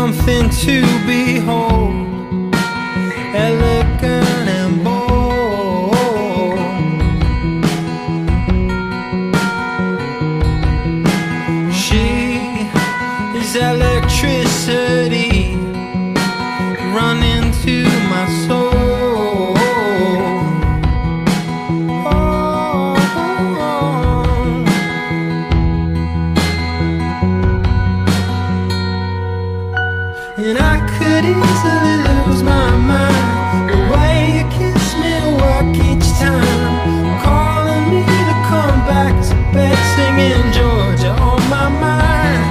something to behold, elegant and bold. She is electricity running to my soul. And I could easily lose my mind, the way you kiss me work each time, calling me to come back to bed, singing Georgia on my mind.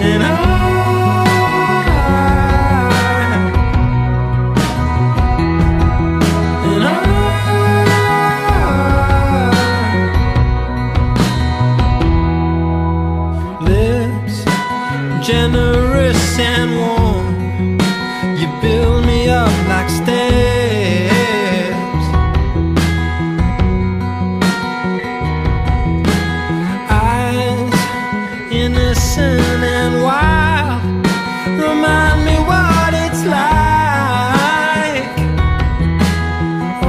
And lips generous and warm, you build me up like steps. Eyes innocent and wild, remind me what it's like. Oh.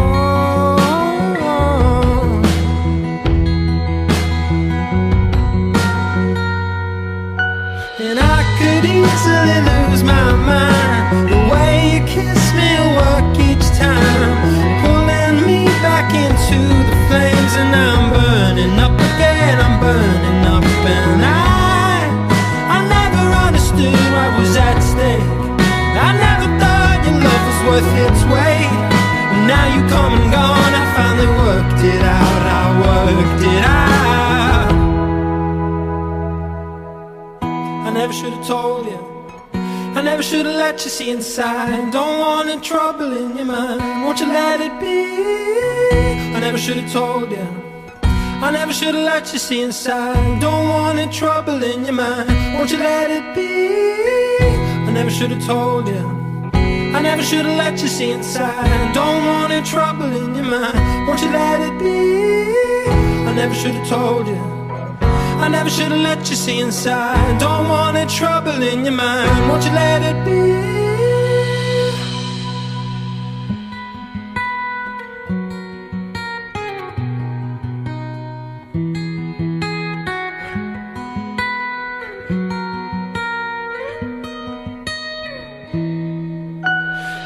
And I could easily lose my mind, the way you kiss me work each time, pulling me back into the flames. And I'm burning up again, I'm burning up. And I never understood what was at stake. I never thought your love was worth its weight. And now you come and gone, I finally worked it out, I worked it out. I never should have told you, I never should have let you see inside. Don't want any trouble in your mind, won't you let it be? I never should have told you, I never should have let you see inside. Don't want any trouble in your mind, won't you let it be? I never should have told you, I never should have let you see inside. Don't want any trouble in your mind, won't you let it be? I never should have told you, I never should have let you see inside. Don't want any trouble in your mind, won't you let it be?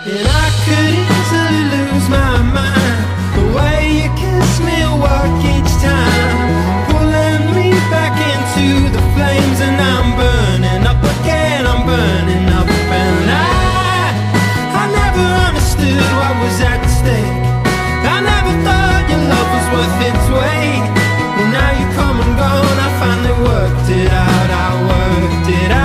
And I could easily lose my mind, the way you kiss me work each time, pulling me back into the flames. And I'm burning up again, I'm burning up. And I never understood what was at stake. I never thought your love was worth its weight. Well, now you come and gone, I finally worked it out, I worked it out.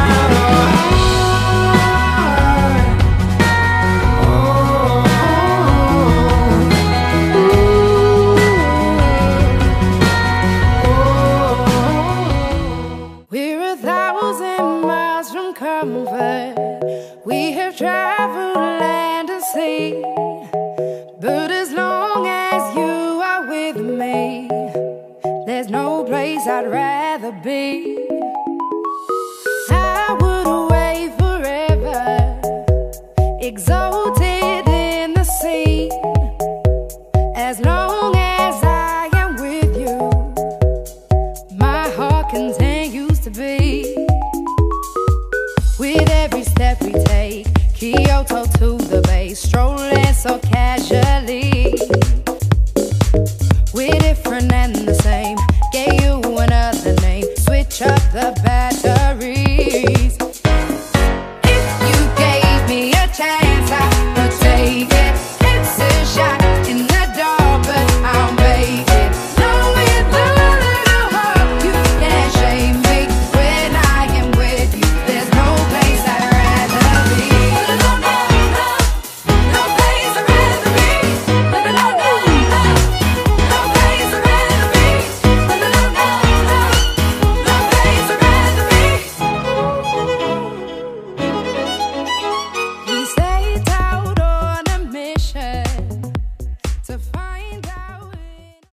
We have traveled land and sea, but as long as you are with me, there's no place I'd rather be. I would away forever, exalted in the sea. As long as I am with you, my heart continues to beat. With every step we take, Kyoto to the bay, strolling so casually.